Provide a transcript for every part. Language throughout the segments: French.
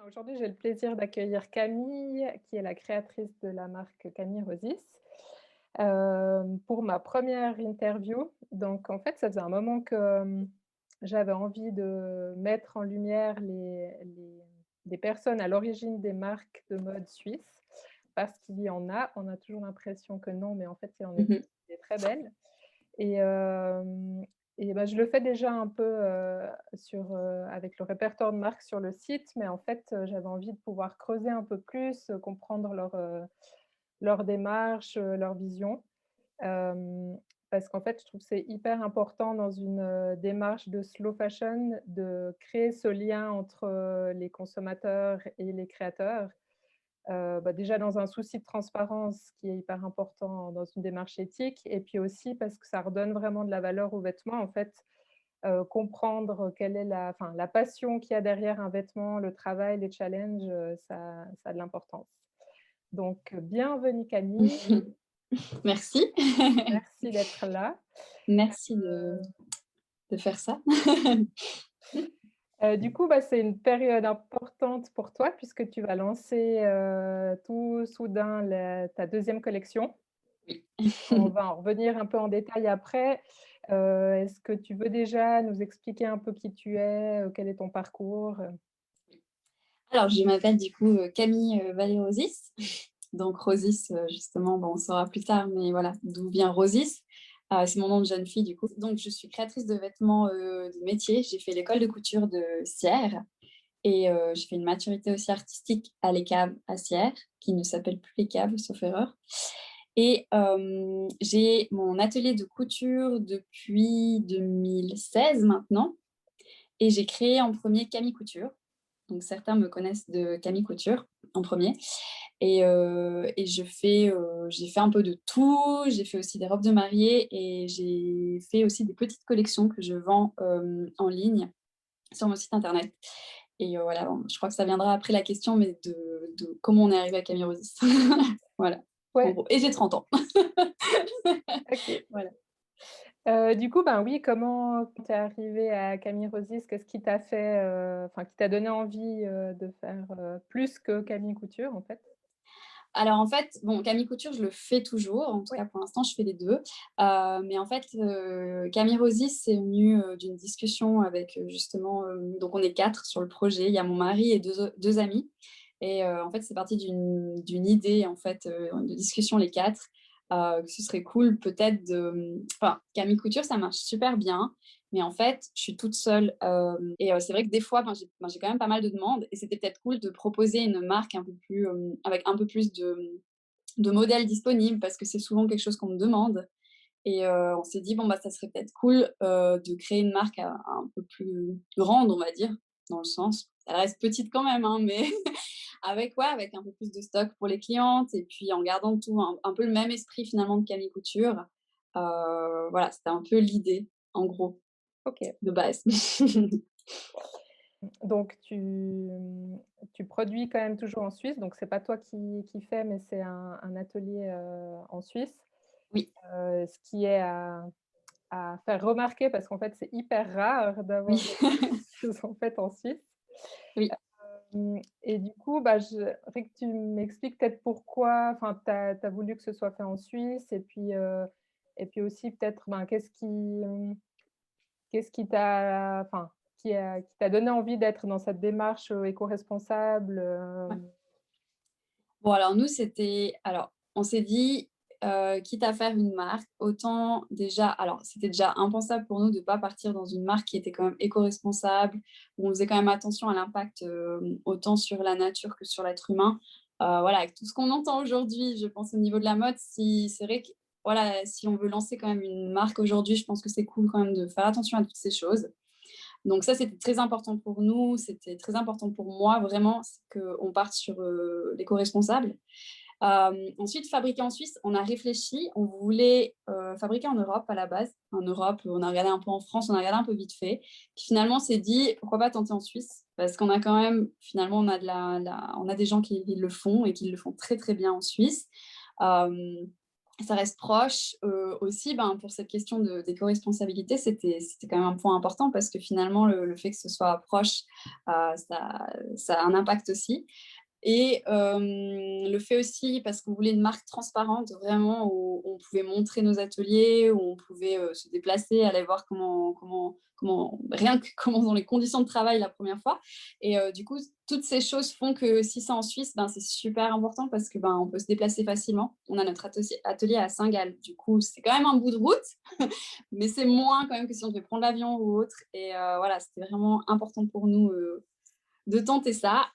Aujourd'hui, j'ai le plaisir d'accueillir Camille, qui est la créatrice de la marque Camille Rosis, pour ma première interview. Donc en fait, ça faisait un moment que, j'avais envie de mettre en lumière les personnes à l'origine des marques de mode suisses, parce qu'il y en a. On a toujours l'impression que non, mais en fait, il y en a Mmh. des très belles. Et hem et bah, je le fais déjà un peu, avec le répertoire de marques sur le site, mais en fait, j'avais envie de pouvoir creuser un peu plus, comprendre leur démarche, leur vision. Parce qu'en fait, je trouve que c'est hyper important dans une, démarche de slow fashion de créer ce lien entre, les consommateurs et les créateurs. Bah, déjà dans un souci de transparence qui est hyper important dans une démarche éthique et puis aussi parce que ça redonne vraiment de la valeur aux vêtements en fait, comprendre quelle est la passion qu'il y a derrière un vêtement, le travail, les challenges, ça a de l'importance. Donc, bienvenue Camille, Merci. merci d'être là. Merci de faire ça. Du coup, bah, c'est une période importante pour toi puisque tu vas lancer, tout soudain ta deuxième collection. Oui. On va en revenir un peu en détail après. Est-ce que tu veux déjà nous expliquer un peu qui tu es, quel est ton parcours? Alors je m'appelle du coup, Camille, Vallée Rosis. Donc Rosis, justement, bon, on saura plus tard, mais voilà, d'où vient Rosis. C'est mon nom de jeune fille du coup. Donc je suis créatrice de vêtements, de métier. J'ai fait l'école de couture de Sierre et j'ai fait une maturité aussi artistique à l'ECAV à Sierre, qui ne s'appelle plus l'ECAV, sauf erreur. Et j'ai mon atelier de couture depuis 2016 maintenant et j'ai créé en premier Camille Couture. Donc certains me connaissent de Camille Couture en premier et j'ai fait un peu de tout. J'ai fait aussi des robes de mariée et j'ai fait aussi des petites collections que je vends, en ligne sur mon site internet et voilà, bon, je crois que ça viendra après la question, mais de comment on est arrivé à Camille Rosis. Voilà, en Ouais, gros et j'ai 30 ans. OK. Voilà. Du coup, ben, oui, comment tu es arrivée à Camille Rosis? Qu'est-ce qui t'a fait, enfin, qui t'a donné envie, de faire, plus que Camille Couture, en fait? Alors en fait, bon, Camille Couture, je le fais toujours. En tout Ouais. cas, pour l'instant, je fais les 2. Mais en fait, Camille Rosis, c'est venu, d'une discussion avec, justement, donc on est 4 sur le projet. Il y a mon mari et 2 amis et en fait, c'est parti d'une idée, en fait, de discussion les 4, que ce serait cool peut-être de, enfin, Camille Couture, ça marche super bien, mais en fait, je suis toute seule, et c'est vrai que des fois, j'ai quand même pas mal de demandes et c'était peut-être cool de proposer une marque un peu plus, avec un peu plus de modèles disponibles parce que c'est souvent quelque chose qu'on me demande et on s'est dit: «Bon, bah, ça serait peut-être cool, de créer une marque un peu plus grande», on va dire, dans le sens elle reste petite quand même, hein, mais avec ouais, avec un peu plus de stock pour les clientes et puis en gardant tout un peu le même esprit finalement de Camille Couture. Voilà, c'était un peu l'idée, en gros, OK. de base. Donc tu produis quand même toujours en Suisse, donc c'est pas toi qui fais, mais c'est un atelier, en Suisse, Oui, ce qui est à faire remarquer parce qu'en fait, c'est hyper rare d'avoir oui, des choses en fait en Suisse. oui. Et du coup, bah, je voudrais que tu m'expliques peut-être pourquoi, enfin, tu as voulu que ce soit fait en Suisse et puis aussi peut-être, ben, qu'est-ce qui t'a enfin, qui t'a donné envie d'être dans cette démarche, éco-responsable, Ouais. Bon alors nous, on s'est dit, quitte à faire une marque, autant déjà alors c'était déjà impensable pour nous de pas partir dans une marque qui était quand même éco-responsable, où on faisait quand même attention à l'impact, autant sur la nature que sur l'être humain. Voilà, avec tout ce qu'on entend aujourd'hui, je pense au niveau de la mode, si c'est vrai que voilà, si on veut lancer quand même une marque aujourd'hui, je pense que c'est cool quand même de faire attention à toutes ces choses. Donc ça, c'était très important pour nous, c'était très important pour moi vraiment, c'est qu'on parte sur, l'éco-responsable. Ensuite, fabriquer en Suisse, on a réfléchi, on voulait, fabriquer en Europe à la base. En Europe, on a regardé un peu en France, on a regardé un peu vite fait. Puis finalement, on s'est dit: «Pourquoi pas tenter en Suisse?» parce qu'on a quand même finalement, on a des gens qui le font et qui le font très, très bien en Suisse. Hem ça reste proche. Aussi, pour cette question d'éco-responsabilité, c'était quand même un point important parce que finalement, le fait que ce soit proche, ça a un impact aussi. Et le fait aussi, parce qu'on voulait une marque transparente, vraiment, où on pouvait montrer nos ateliers, où on pouvait se déplacer, aller voir rien que comment dans les conditions de travail la première fois. Et du coup, toutes ces choses font que si c'est en Suisse, c'est super important parce que on peut se déplacer facilement. On a notre atelier à Saint-Gall. Du coup, c'est quand même un bout de route, mais c'est moins quand même que si on devait prendre l'avion ou autre. Et voilà, c'était vraiment important pour nous de tenter ça,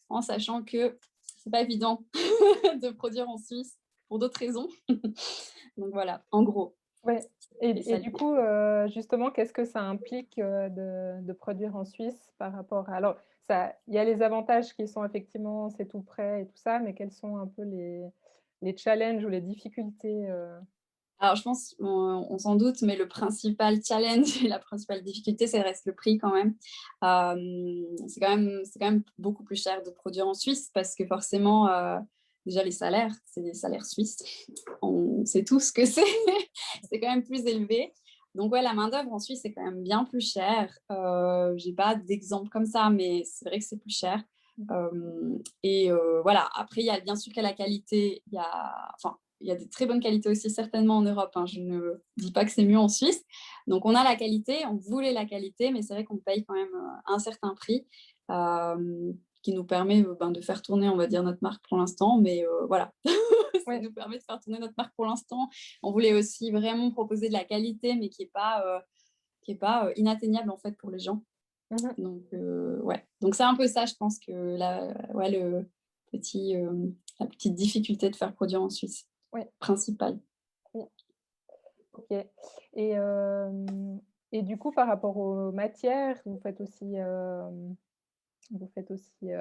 en sachant que c'est pas évident de produire en Suisse pour d'autres raisons. Donc voilà, en gros. Ouais. Et Ça du coup, justement, qu'est-ce que ça implique, de produire en Suisse par rapport à alors ça il y a les avantages qui sont effectivement, c'est tout prêt et tout ça, mais quels sont un peu les challenges ou les difficultés, Alors je pense, on s'en doute, mais le principal challenge et la principale difficulté, ça reste le prix quand même. C'est quand même beaucoup plus cher de produire en Suisse parce que forcément, déjà les salaires, c'est des salaires suisses. On sait tous que c'est c'est quand même plus élevé. Donc ouais, la main-d'œuvre en Suisse, c'est quand même bien plus cher. J'ai pas d'exemple comme ça, mais c'est vrai que c'est plus cher. Et voilà, après, il y a bien sûr qu'il y a la qualité, il y a des très bonnes qualités aussi certainement en Europe, hein. Je ne dis pas que c'est mieux en Suisse. Donc on a la qualité, on voulait la qualité, mais c'est vrai qu'on paye quand même un certain prix qui nous permet de faire tourner, on va dire, notre marque pour l'instant. Mais voilà, ça ouais. nous permet de faire tourner notre marque pour l'instant. On voulait aussi vraiment proposer de la qualité, mais qui est pas inatteignable en fait pour les gens. Mmh. Donc ouais, donc c'est un peu ça, je pense que ouais, petit, la petite difficulté de faire produire en Suisse, Ouais. principale. Oui. OK. Et et du coup, par rapport aux matières, vous faites aussi,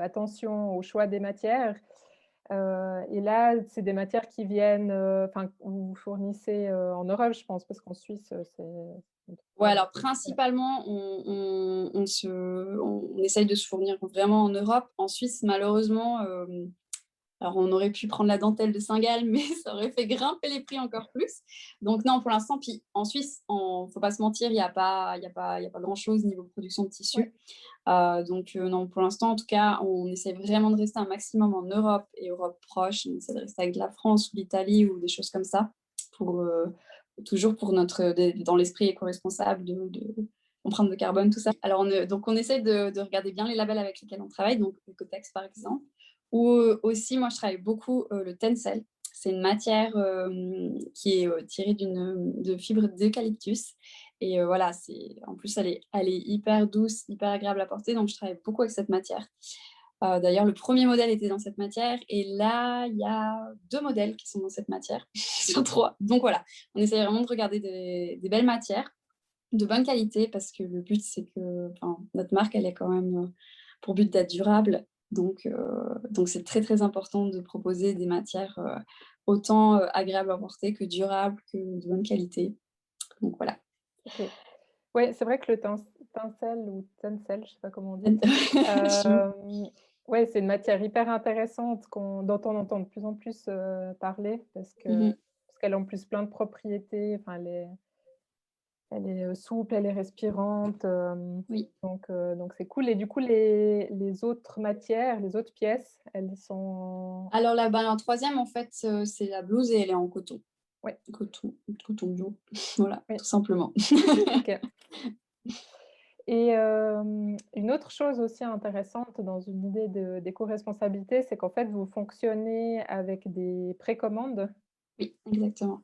attention au choix des matières. Et là, c'est des matières qui viennent, enfin, vous fournissez, en Europe, je pense, parce qu'en Suisse, c'est Ouais, trop alors ouais. principalement, on essaye de se fournir vraiment en Europe. En Suisse, malheureusement, alors, on aurait pu prendre la dentelle de Saint-Gall, mais ça aurait fait grimper les prix encore plus. Donc non, pour l'instant, puis en Suisse, faut pas se mentir, il y a pas grand-chose niveau production de Ouais. tissus. Donc non, pour l'instant, en tout cas, on essaie vraiment de rester un maximum en Europe et Europe proche. On essaie de rester avec la France ou l'Italie ou des choses comme ça, pour, toujours pour dans l'esprit éco-responsable de empreinte de carbone, tout ça. Alors, donc, on essaie de regarder bien les labels avec lesquels on travaille, donc Ecotex par exemple. Ou aussi, moi, je travaille beaucoup le Tencel. C'est une matière qui est tirée de fibres d'eucalyptus. Et voilà, en plus, elle est hyper douce, hyper agréable à porter. Donc, je travaille beaucoup avec cette matière. D'ailleurs, le premier modèle était dans cette matière. Et là, il y a 2 modèles qui sont dans cette matière sur 3. Donc voilà, on essaie vraiment de regarder des belles matières de bonne qualité parce que le but, c'est que notre marque, elle est quand même pour but d'être durable. Donc c'est très, très important de proposer des matières autant agréables à porter que durables, que de bonne qualité. Donc voilà. OK. Ouais, c'est vrai que le tencel ou tencel, je sais pas comment on dit. Je- Ouais, c'est une matière hyper intéressante dont on entend de plus en plus, parler Mhm. parce qu'elle a en plus plein de propriétés. Enfin, elle est, souple, elle est respirante, Oui. donc c'est cool. Et du coup, les autres matières, les autres pièces, elles sont Alors là, en troisième, en fait, c'est la blouse et elle est en coton. ouais, Coton, coton bio. Voilà, oui, tout simplement. OK. Et une autre chose aussi intéressante dans une idée d'éco-responsabilité, c'est qu'en fait, vous fonctionnez avec des précommandes Oui, exactement.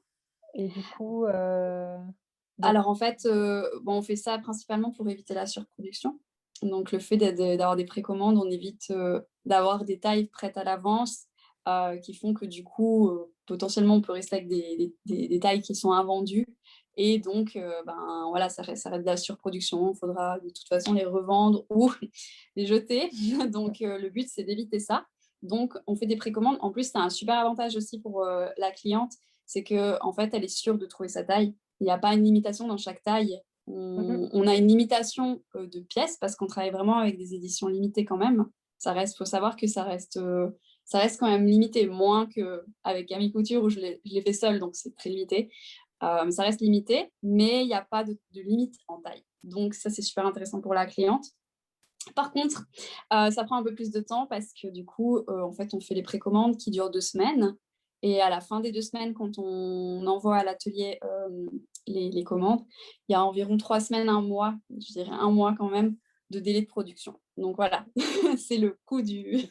et du coup, donc Alors en fait, on fait ça principalement pour éviter la surproduction. Donc le fait d'avoir des précommandes, on évite, d'avoir des tailles prêtes à l'avance, qui font que du coup, potentiellement, on peut rester avec des tailles qui sont invendues et donc voilà, ça reste de la surproduction. Il faudra de toute façon les revendre ou les jeter. Donc le but, c'est d'éviter ça. Donc on fait des précommandes. En plus, ça a un super avantage aussi pour, la cliente, c'est qu'en fait, elle est sûre de trouver sa taille. Il n'y a pas une limitation dans chaque taille. mmh On a une limitation de pièces parce qu'on travaille vraiment avec des éditions limitées quand même. Faut savoir que ça reste ça reste quand même limité, moins qu'avec Camille Couture où je l'ai fait seule, donc c'est très limité. Ça reste limité, mais il n'y a pas de limite en taille. Donc ça, c'est super intéressant pour la cliente. Par contre, ça prend un peu plus de temps parce que du coup, en fait, on fait les précommandes qui durent 2 semaines et à la fin des 2 semaines, quand on envoie à l'atelier, les commandes, il y a environ 3 semaines, 1 mois, je dirais 1 mois quand même, de délai de production. Donc voilà, c'est le coût du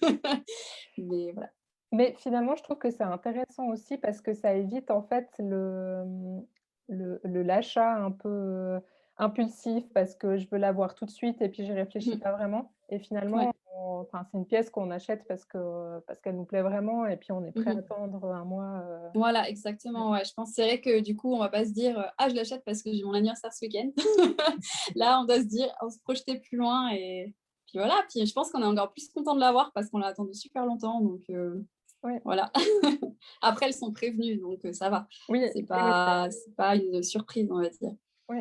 mais voilà. Mais finalement, je trouve que c'est intéressant aussi parce que ça évite en fait l'achat un peu, impulsif parce que je veux l'avoir tout de suite et puis j'y réfléchis Mmh. pas vraiment et finalement, Ouais. enfin, c'est une pièce qu'on achète parce qu'elle nous plaît vraiment et puis on est prêt à Mmh. attendre un mois, Voilà, ouais. exactement, ouais. Je pense c'est vrai que du coup, on va pas se dire, «Ah, je l'achète parce que j'ai mon anniversaire ce week-end». Là, on doit se dire on se projeter plus loin et puis voilà. Puis je pense qu'on est encore plus content de l'avoir parce qu'on l'a attendu super longtemps donc Ouais. voilà. Après, elles sont prévenues donc ça va. Oui, oui, C'est pas une surprise, on va dire. oui.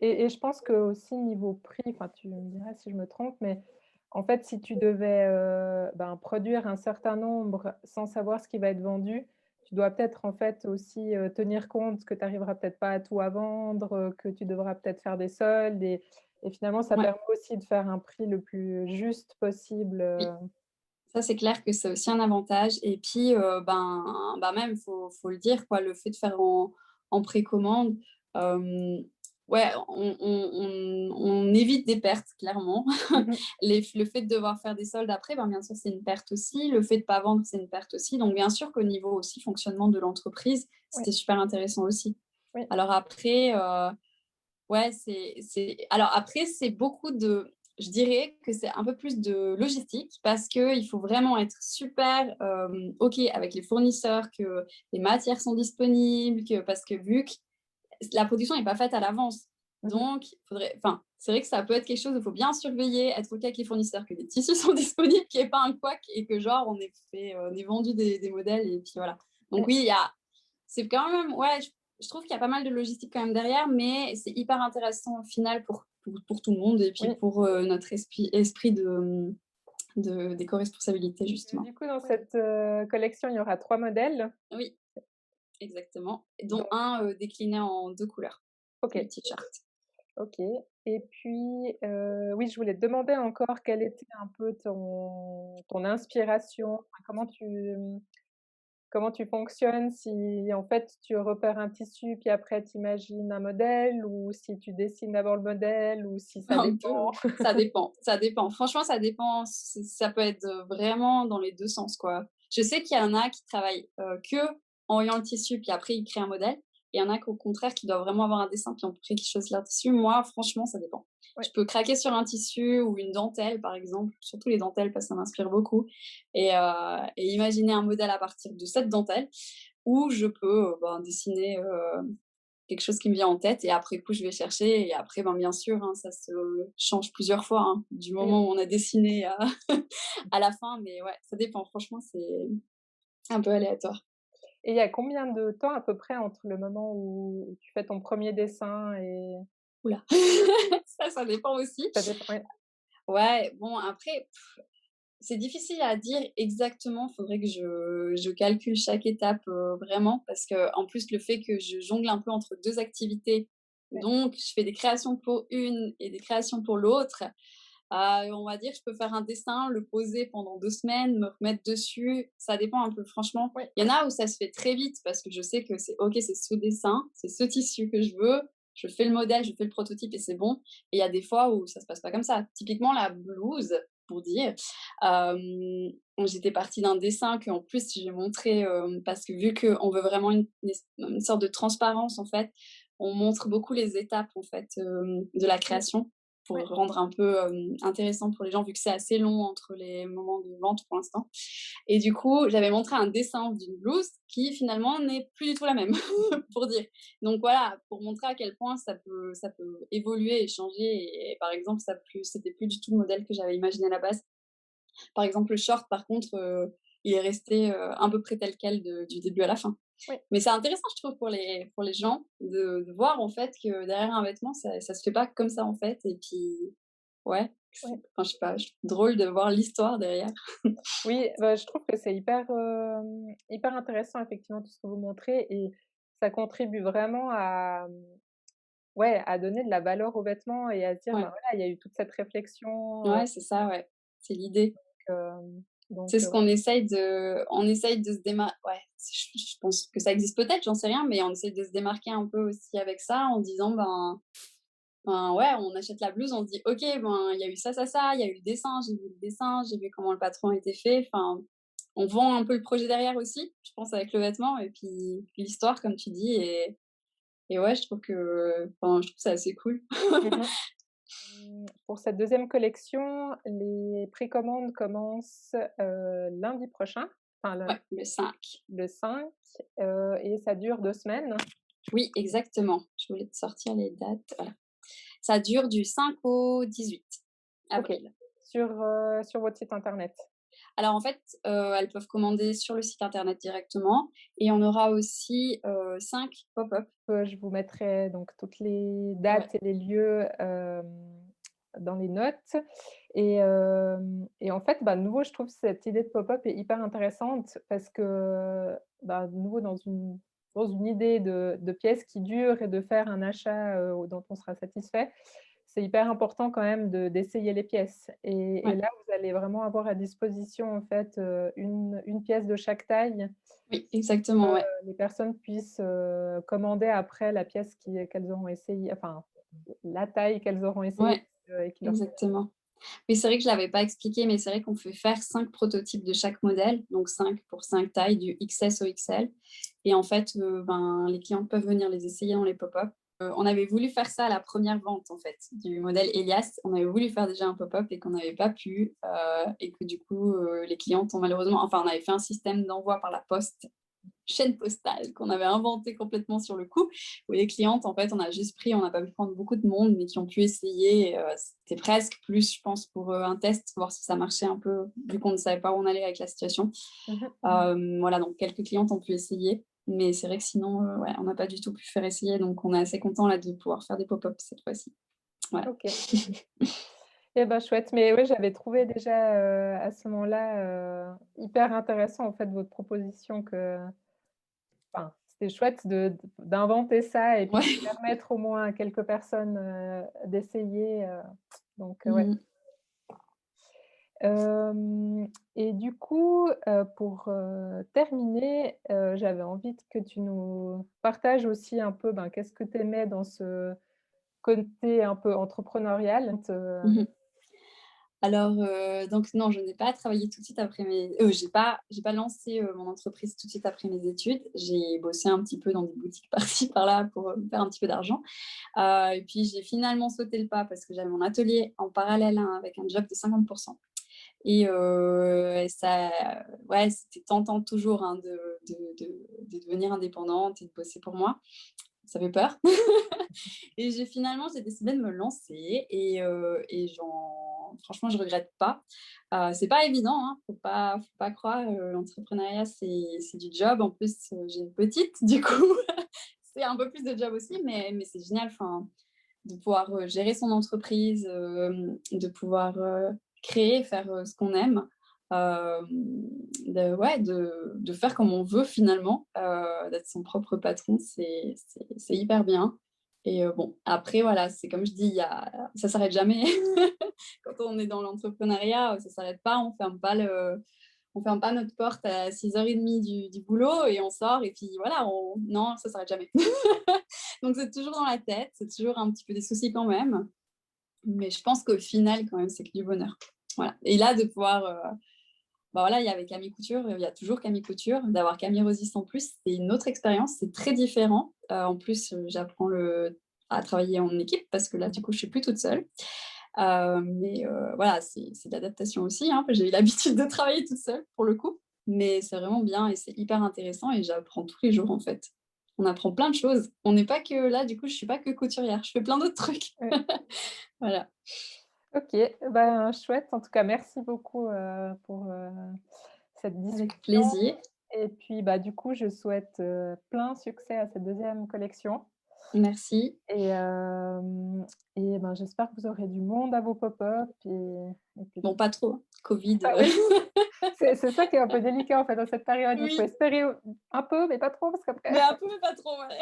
Et je pense qu'aussi niveau prix, enfin tu me diras si je me trompe, mais en fait, si tu devais, ben, produire un certain nombre sans savoir ce qui va être vendu, tu dois peut-être en fait aussi, tenir compte que tu arriveras peut-être pas à tout à vendre, que tu devras peut-être faire des soldes et finalement ça Ouais, permet aussi de faire un prix le plus juste possible, oui. Ça, c'est clair que c'est aussi un avantage et puis, même, faut le dire, quoi, le fait de faire en précommande, hem, ouais, on évite des pertes, clairement. Mmh mh. Le fait de devoir faire des soldes après, ben, bien sûr, c'est une perte aussi. Le fait de pas vendre, c'est une perte aussi. Donc bien sûr qu'au niveau aussi fonctionnement de l'entreprise, Oui, c'était super intéressant aussi. oui, Alors après, ouais, alors après, c'est beaucoup de je dirais que c'est un peu plus de logistique parce qu'il faut vraiment être super, OK avec les fournisseurs, que les matières sont disponibles, parce que vu que la production n'est pas faite à l'avance. mmh mh. Donc, c'est vrai que ça peut être quelque chose, il faut bien surveiller, être OK avec les fournisseurs, que les tissus sont disponibles, qu'il n'y ait pas un couac et que genre on ait vendu des modèles et puis voilà. Donc Oui. oui, c'est quand même, ouais, je trouve qu'il y a pas mal de logistique quand même derrière, mais c'est hyper intéressant au final pour tout le monde et puis Oui. pour notre esprit d'éco-responsabilité, justement. Du coup, dans cette, collection, il y aura 3 modèles, Oui, exactement. Dont donc un décliné en 2 couleurs, le OK. t-shirt. OK et puis, oui, je voulais te demander encore quelle était un peu ton inspiration? Enfin, comment tu fonctionnes? Si, en fait, tu repères un tissu, puis après tu imagines un modèle ou si tu dessines d'abord le modèle ou si ça Un peu, dépend? ça dépend, ça dépend. Franchement, ça dépend, ça peut être, vraiment dans les 2 sens, quoi. Je sais qu'il y en a qui travaillent, que en voyant le tissu, puis après ils créent un modèle. Et il y en a qu'au contraire, qui doivent vraiment avoir un dessin, puis après qu'ils choisissent leur tissu. Moi, franchement, ça dépend. Je Ouais, peux craquer sur un tissu ou une dentelle, par exemple, surtout les dentelles parce que ça m'inspire beaucoup et imaginer un modèle à partir de cette dentelle ou je peux, dessiner, quelque chose qui me vient en tête et après coup, je vais chercher et après, ben, bien sûr, hein, ça se change plusieurs fois, hein, du oui moment où on a dessiné à à la fin, mais ouais, ça dépend. Franchement, c'est un peu aléatoire. et il y a combien de temps à peu près entre le moment où tu fais ton premier dessin et Ouh là! Ça dépend aussi. ça dépend ouais. Ouais, bon après, c'est difficile à dire exactement. Faudrait que je calcule chaque étape, vraiment parce que en plus, le fait que je jongle un peu entre 2 activités, Ouais. donc je fais des créations pour une et des créations pour l'autre. On va dire, je peux faire un dessin, le poser pendant 2 semaines, me remettre dessus, ça dépend un peu franchement. Ouais. Il y en a où ça se fait très vite parce que je sais que c'est OK, c'est ce dessin, c'est ce tissu que je veux, je fais le modèle, je fais le prototype et c'est bon. Et il y a des fois où ça se passe pas comme ça. Typiquement la blouse, pour dire, j'étais partie d'un dessin qu'en plus j'ai montré, parce que vu qu'on veut vraiment une sorte de transparence en fait, on montre beaucoup les étapes en fait, de la Mmh. création pour Ouais. rendre un peu, intéressant pour les gens vu que c'est assez long entre les moments de vente pour l'instant. Et du coup, j'avais montré un dessin d'une blouse qui finalement n'est plus du tout la même pour dire. Donc voilà, pour montrer à quel point ça peut évoluer et changer et par exemple, c'était plus du tout le modèle que j'avais imaginé à la base. Par exemple, le short par contre, il est resté, à peu près tel quel du début à la fin. Ouais. Mais c'est intéressant je trouve pour les gens de voir en fait que derrière un vêtement ça se fait pas comme ça en fait et puis ouais. Ouais. Enfin, je sais pas, je trouve drôle de voir l'histoire derrière. Oui, bah, je trouve que c'est hyper, hyper intéressant effectivement tout ce que vous montrez et ça contribue vraiment à, ouais, à donner de la valeur aux vêtements et à se dire: «Ben, Ouais, voilà, il y a eu toute cette réflexion», ouais, c'est ça, ouais. C'est l'idée. donc C'est ce ouais. qu'on essaye de se démarquer. Ouais, je pense que ça existe peut-être, j'en sais rien, mais on essaye de se démarquer un peu aussi avec ça en disant, ben, ouais, on achète la blouse, on se dit: «OK, ben, il y a eu ça, ça, ça, il y a eu le dessin, j'ai vu le dessin, j'ai vu comment le patron était fait». Enfin, on vend un peu le projet derrière aussi, je pense avec le vêtement et puis l'histoire comme tu dis et ouais, je trouve que c'est assez cool. Mmh. Pour cette deuxième collection, les précommandes commencent, lundi prochain, enfin Ouais, le 5. le 5, et ça dure 2 semaines. Oui, exactement. Je voulais te sortir les dates, voilà. Ça dure du 5 au 18 OK. avril. Sur votre site internet? Alors en fait, elles peuvent commander sur le site internet directement et on aura aussi, 5 pop-up. Je vous mettrai donc toutes les Ouais, dates et les lieux, dans les notes et en fait, bah, de nouveau, je trouve cette idée de pop-up est hyper intéressante parce que, bah, de nouveau dans une idée de pièces qui durent et de faire un achat, dont on sera satisfait, c'est hyper important quand même d'essayer les pièces et ouais, là, vous allez vraiment avoir à disposition, en fait, une pièce de chaque taille, oui, exactement, ouais. les personnes puissent, commander après la pièce qu'elles auront essayé, enfin, la taille qu'elles auront essayée, Ouais, et qui leur exactement. Oui, c'est vrai que je l'avais pas expliqué, mais c'est vrai qu'on fait faire 5 prototypes de chaque modèle, donc 5 pour 5 tailles, du XS au XL et en fait, ben, les clients peuvent venir les essayer dans les pop-up. On avait voulu faire ça à la première vente, en fait, du modèle Elias. On avait voulu faire déjà un pop-up et qu'on n'avait pas pu, et que du coup, les clientes ont malheureusement enfin, on avait fait un système d'envoi par la poste chaîne postale qu'on avait inventé complètement sur le coup, où les clientes, en fait, on a juste pris, on n'a pas pu prendre beaucoup de monde, mais qui ont pu essayer. C'était presque plus, je pense, pour un test, voir si ça marchait un peu, vu qu'on ne savait pas où on allait avec la situation. mmh. Voilà, donc quelques clientes ont pu essayer. Mais c'est vrai que sinon, ouais, on n'a pas du tout pu faire essayer. Donc, on est assez content là de pouvoir faire des pop-up cette fois-ci. Voilà. OK. Et ben chouette, mais ouais, j'avais trouvé déjà, à ce moment-là, hyper intéressant en fait votre proposition enfin, c'était chouette d'inventer ça et puis de Ouais. permettre au moins à quelques personnes, d'essayer, donc ouais. Mhm. Et du coup, pour, terminer, j'avais envie que tu nous partages aussi un peu, ben, qu'est-ce que tu aimais dans ce côté un peu entrepreneurial? Mhm. Alors, donc non, je n'ai pas travaillé tout de suite après j'ai pas lancé, mon entreprise tout de suite après mes études. J'ai bossé un petit peu dans des boutiques par-ci par-là pour, me faire un petit peu d'argent. Et puis j'ai finalement sauté le pas parce que j'avais mon atelier en parallèle, hein, avec un job de 50 et ça ouais, c'était tentant toujours, hein, de devenir indépendante et de bosser pour moi. Ça fait peur. Et j'ai décidé de me lancer et franchement, je regrette pas. C'est pas évident, hein, faut pas croire, l'entrepreneuriat, c'est du job. En plus, j'ai une petite, du coup, c'est un peu plus de job aussi, mais c'est génial, enfin, de pouvoir, gérer son entreprise, de pouvoir, créer, faire, ce qu'on aime, hem, de faire comme on veut finalement, d'être son propre patron, c'est hyper bien et bon, après voilà, c'est comme je dis, ça s'arrête jamais. Quand on est dans l'entrepreneuriat, ça s'arrête pas, on ferme pas notre porte à 6h30 du boulot et on sort et puis voilà, non, ça s'arrête jamais. Donc c'est toujours dans la tête, c'est toujours un petit peu des soucis quand même, mais je pense qu'au final, quand même, c'est que du bonheur. Voilà. Et là, de pouvoir, bah voilà, il y avait Camille Couture, il y a toujours Camille Couture, d'avoir Camille Rosis en plus, c'est une autre expérience, c'est très différent. En plus, j'apprends à travailler en équipe parce que là, du coup, je suis plus toute seule. Mais voilà, c'est de l'adaptation aussi, hein. J'ai eu l'habitude de travailler toute seule pour le coup, mais c'est vraiment bien et c'est hyper intéressant et j'apprends tous les jours en fait. On apprend plein de choses. On n'est pas que là, du coup, je suis pas que couturière, je fais plein d'autres trucs. Ouais. Voilà, OK, ben, chouette. En tout cas, merci beaucoup, pour, cette avec discussion plaisir. et puis, bah, du coup, je souhaite, plein succès à cette deuxième collection Merci. Et, ben, j'espère que vous aurez du monde à vos pop-up et que Bon, pas trop, hein. Covid, ah oui, c'est ça qui est un peu délicat, en fait, dans cette période. Il faut oui, espérer un peu, mais pas trop parce mais qu'après un peu, mais pas trop, ouais.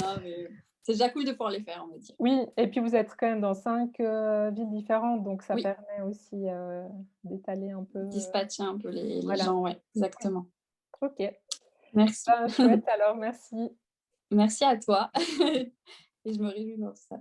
Non, mais c'est déjà cool de pouvoir les faire, on va dire. oui et puis vous êtes quand même dans 5 villes différentes, donc ça Oui, permet aussi, d'étaler un peu, dispatcher un peu les voilà. gens, ouais, Oui, exactement. OK. Merci. Ben, chouette alors, merci. Merci à toi et je me réjouis de voir ça.